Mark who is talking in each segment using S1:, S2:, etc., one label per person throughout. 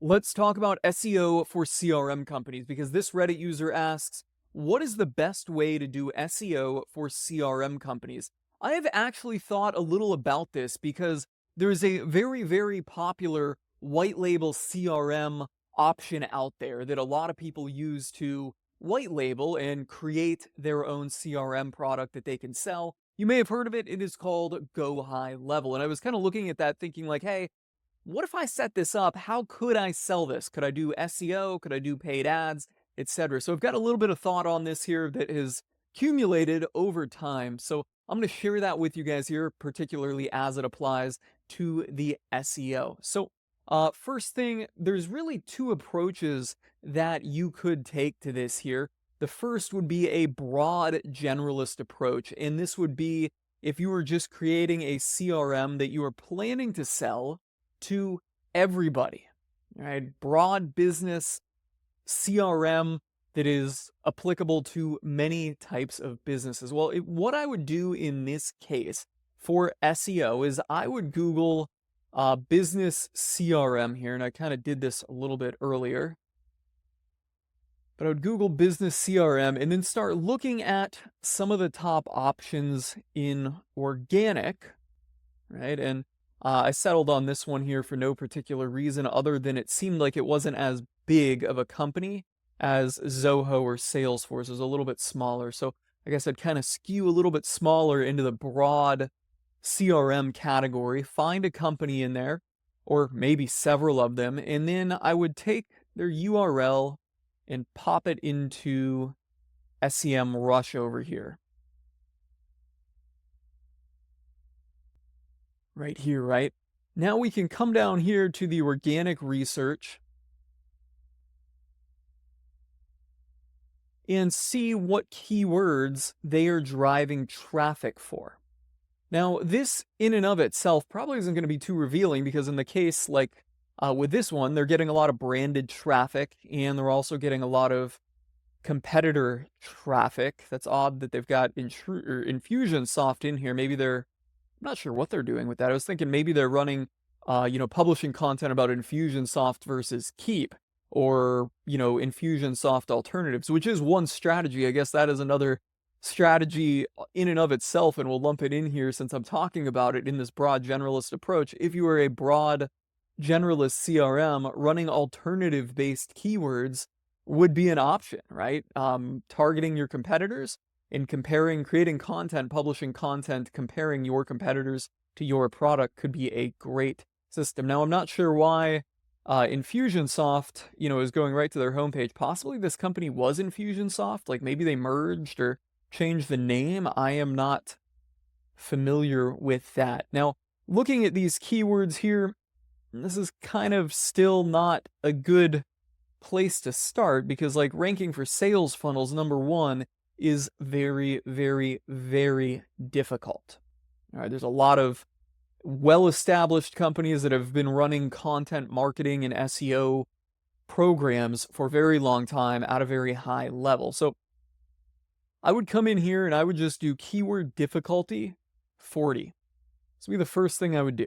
S1: Let's talk about SEO for CRM companies because this Reddit user asks, what is the best way to do SEO for CRM companies? I have actually thought a little about this because there's a very popular white label CRM option out there that a lot of people use to white label and create their own CRM product that they can sell. You may have heard of it. It is called Go High Level. And I was kind of looking at that thinking like, hey, what if I set this up? How could I sell this? Could I do SEO? Could I do paid ads, etc.? So I've got a little bit of thought on this here that has accumulated over time. So I'm going to share that with you guys here, particularly as it applies to the SEO. So first thing, there's really two approaches that you could take to this here. The first would be a broad generalist approach, and this would be if you were just creating a CRM that you are planning to sell to everybody, right? Broad business CRM that is applicable to many types of businesses. Well, what I would do in this case for SEO is I would Google business CRM here, and I kind of did this a little bit earlier. But I would Google business CRM and then start looking at some of the top options in organic, right? And I settled on this one here for no particular reason other than it seemed like it wasn't as big of a company as Zoho or Salesforce. It was a little bit smaller. So I guess I'd kind of skew a little bit smaller into the broad CRM category, find a company in there, or maybe several of them, and then I would take their URL and pop it into SEM Rush over here. Right here, right? Now we can come down here to the organic research and see what keywords they are driving traffic for. Now, this in and of itself probably isn't going to be too revealing because in the case like with this one, they're getting a lot of branded traffic and they're also getting a lot of competitor traffic. That's odd that they've got Infusionsoft in here. Maybe I'm not sure what they're doing with that. I was thinking maybe they're running, publishing content about Infusionsoft versus Keep or, Infusionsoft alternatives, which is one strategy. I guess that is another strategy in and of itself, and we'll lump it in here since I'm talking about it in this broad generalist approach. If you are a broad generalist CRM, running alternative based keywords would be an option, right? Targeting your competitors and creating content, publishing content, comparing your competitors to your product could be a great system. Now, I'm not sure why Infusionsoft, is going right to their homepage. Possibly this company was Infusionsoft, like maybe they merged or changed the name. I am not familiar with that. Now, looking at these keywords here, this is kind of still not a good place to start because like ranking for sales funnels, number one, is very difficult. All right, there's a lot of well-established companies that have been running content marketing and SEO programs for a very long time at a very high level. So I would come in here and I would just do keyword difficulty 40. This would be the first thing I would do.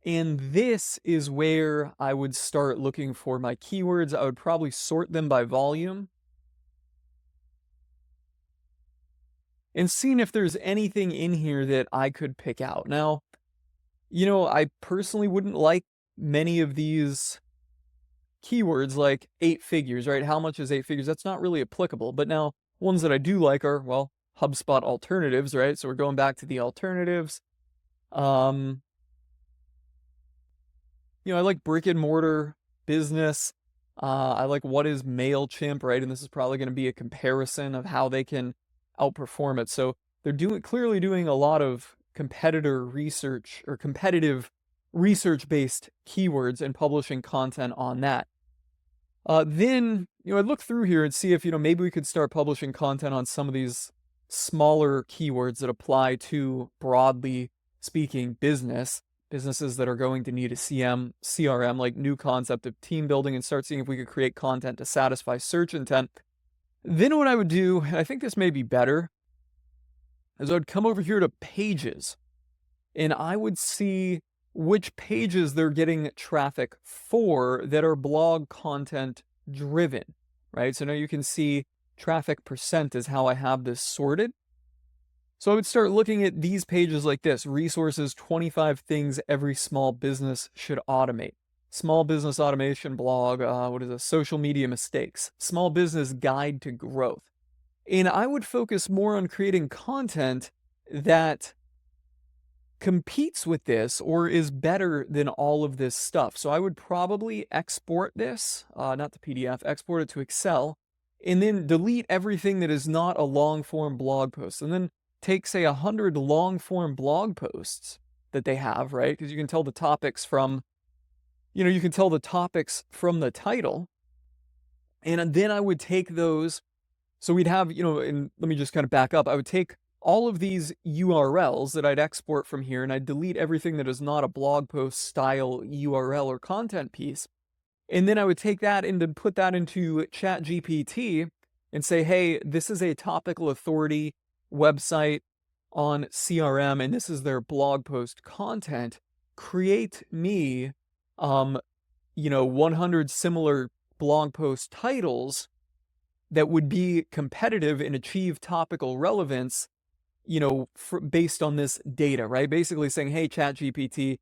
S1: And this is where I would start looking for my keywords. I would probably sort them by volume and seeing if there's anything in here that I could pick out. Now, I personally wouldn't like many of these keywords like 8 figures, right? How much is 8 figures? That's not really applicable. But now ones that I do like are, well, HubSpot alternatives, right? So we're going back to the alternatives. I like brick and mortar business. I like what is MailChimp, right? And this is probably going to be a comparison of how they can outperform it. So they're clearly doing a lot of competitor research or competitive research-based keywords and publishing content on that. Then, I'd look through here and see if, maybe we could start publishing content on some of these smaller keywords that apply to, broadly speaking, businesses that are going to need a CRM, like new concept of team building, and start seeing if we could create content to satisfy search intent. Then what I would do, and I think this may be better, is I would come over here to pages, and I would see which pages they're getting traffic for that are blog content driven, right? So now you can see traffic percent is how I have this sorted. So I would start looking at these pages like this: resources, 25 things every small business should automate. Small business automation blog, what is it? Social media mistakes. Small business guide to growth. And I would focus more on creating content that competes with this or is better than all of this stuff. So I would probably export this, not the PDF, export it to Excel, and then delete everything that is not a long form blog post. And then take, say, 100 long form blog posts that they have, right? Because you can tell the topics from, you can tell the topics from the title. And then I would take those. So we'd have, and let me just kind of back up. I would take all of these URLs that I'd export from here, and I'd delete everything that is not a blog post style URL or content piece. And then I would take that and then put that into ChatGPT and say, hey, this is a topical authority website on CRM, and this is their blog post content. Create me, 100 similar blog post titles that would be competitive and achieve topical relevance, based on this data, right? Basically saying, hey, ChatGPT,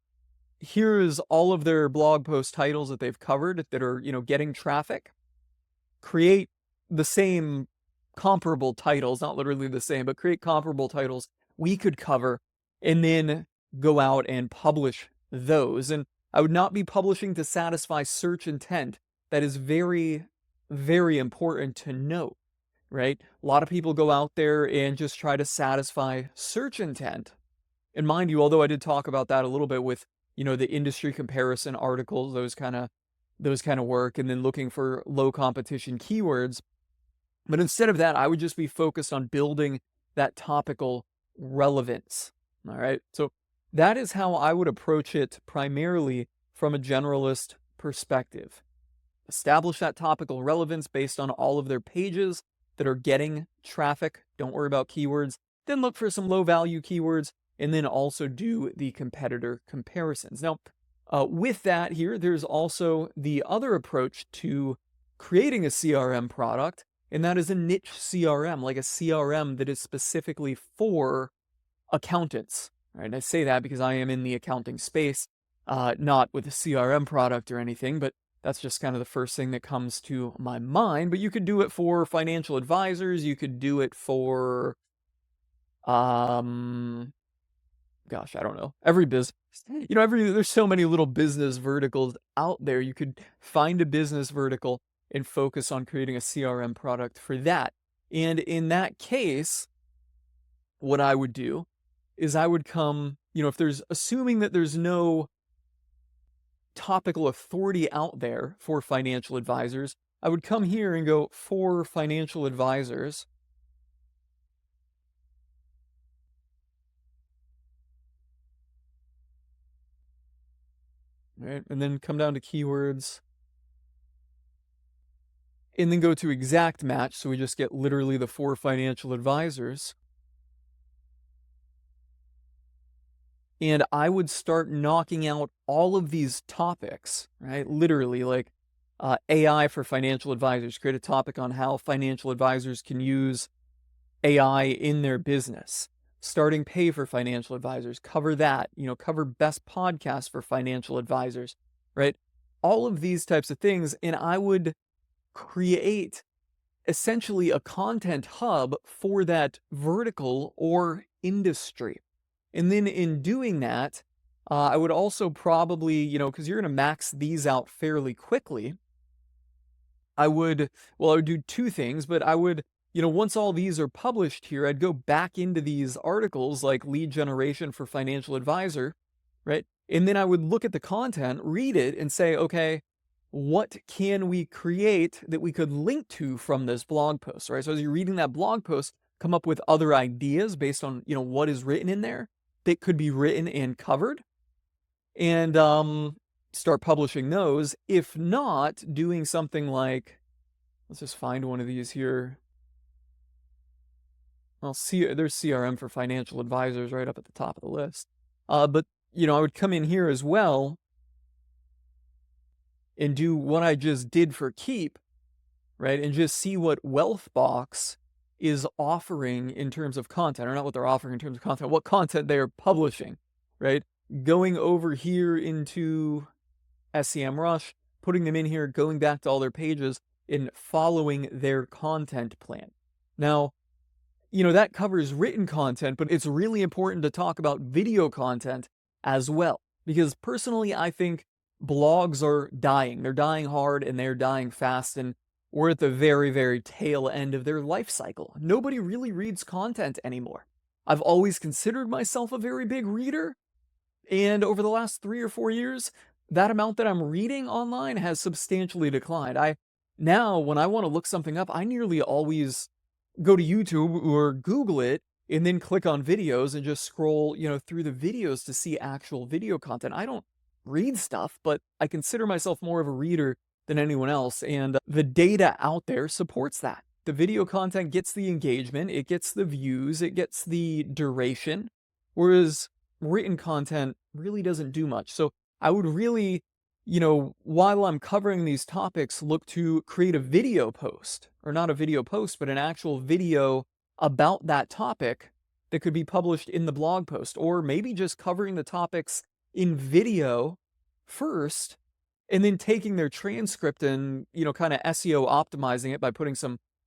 S1: here's all of their blog post titles that they've covered that are, getting traffic. Create the same comparable titles, not literally the same, but create comparable titles we could cover, and then go out and publish those. And I would not be publishing to satisfy search intent. That is very, very important to note, right? A lot of people go out there and just try to satisfy search intent. And mind you, although I did talk about that a little bit with, the industry comparison articles, those kind of work, and then looking for low competition keywords. But instead of that, I would just be focused on building that topical relevance. All right. So that is how I would approach it primarily from a generalist perspective. Establish that topical relevance based on all of their pages that are getting traffic. Don't worry about keywords. Then look for some low value keywords, and then also do the competitor comparisons. Now, with that here, there's also the other approach to creating a CRM product, and that is a niche CRM, like a CRM that is specifically for accountants. Right? And I say that because I am in the accounting space, not with a CRM product or anything, but that's just kind of the first thing that comes to my mind. But you could do it for financial advisors. You could do it for, gosh, I don't know. Every business, there's so many little business verticals out there. You could find a business vertical and focus on creating a CRM product for that. And in that case, what I would do is I would come, if assuming that there's no topical authority out there for financial advisors, I would come here and go for financial advisors. Right, and then come down to keywords, and then go to exact match, so we just get literally the for financial advisors. And I would start knocking out all of these topics, right? Literally, like AI for financial advisors. Create a topic on how financial advisors can use AI in their business. Starting pay for financial advisors. Cover that. Cover best podcasts for financial advisors, right? All of these types of things. And I would create essentially a content hub for that vertical or industry. And then in doing that, I would also probably, because you're going to max these out fairly quickly, I would do two things, but I would, once all these are published here, I'd go back into these articles like lead generation for financial advisor, right? And then I would look at the content, read it, and say, okay, what can we create that we could link to from this blog post, right? So as you're reading that blog post, come up with other ideas based on, what is written in there that could be written and covered, and start publishing those. If not, doing something like, let's just find one of these here. I'll see there's CRM for financial advisors right up at the top of the list. But I would come in here as well and do what I just did for Keep, right? And just see what Wealthbox is offering in terms of content, or not what they're offering in terms of content, what content they are publishing, right? Going over here into SEMrush, putting them in here, going back to all their pages, and following their content plan. Now, that covers written content, but it's really important to talk about video content as well. Because personally, I think blogs are dying. They're dying hard and they're dying fast, and we're at the very, very tail end of their life cycle. Nobody really reads content anymore. I've always considered myself a very big reader, and over the last 3 or 4 years, that amount that I'm reading online has substantially declined. Now, when I want to look something up, I nearly always go to YouTube or Google it and then click on videos and just scroll, through the videos to see actual video content. I don't read stuff, but I consider myself more of a reader than anyone else, and the data out there supports that. The video content gets the engagement, it gets the views, it gets the duration, whereas written content really doesn't do much. So I would really, while I'm covering these topics, look to create a video post, or not a video post, but an actual video about that topic that could be published in the blog post, or maybe just covering the topics in video first, and then taking their transcript and, kind of SEO optimizing it by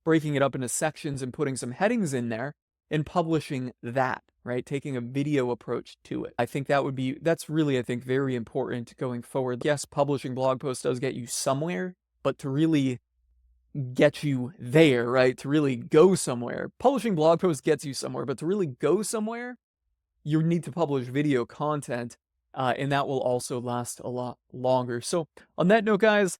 S1: breaking it up into sections and putting some headings in there and publishing that, right? Taking a video approach to it. I think that's really, I think, very important going forward. Yes, publishing blog posts does get you somewhere, but to really get you there, right? To really go somewhere, publishing blog posts gets you somewhere, but to really go somewhere, you need to publish video content, and that will also last a lot longer. So on that note, guys,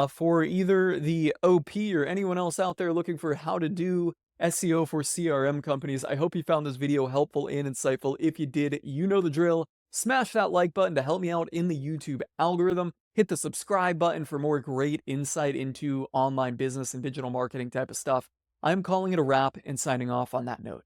S1: for either the OP or anyone else out there looking for how to do SEO for CRM companies, I hope you found this video helpful and insightful. If you did, you know the drill. Smash that like button to help me out in the YouTube algorithm. Hit the subscribe button for more great insight into online business and digital marketing type of stuff. I'm calling it a wrap and signing off on that note.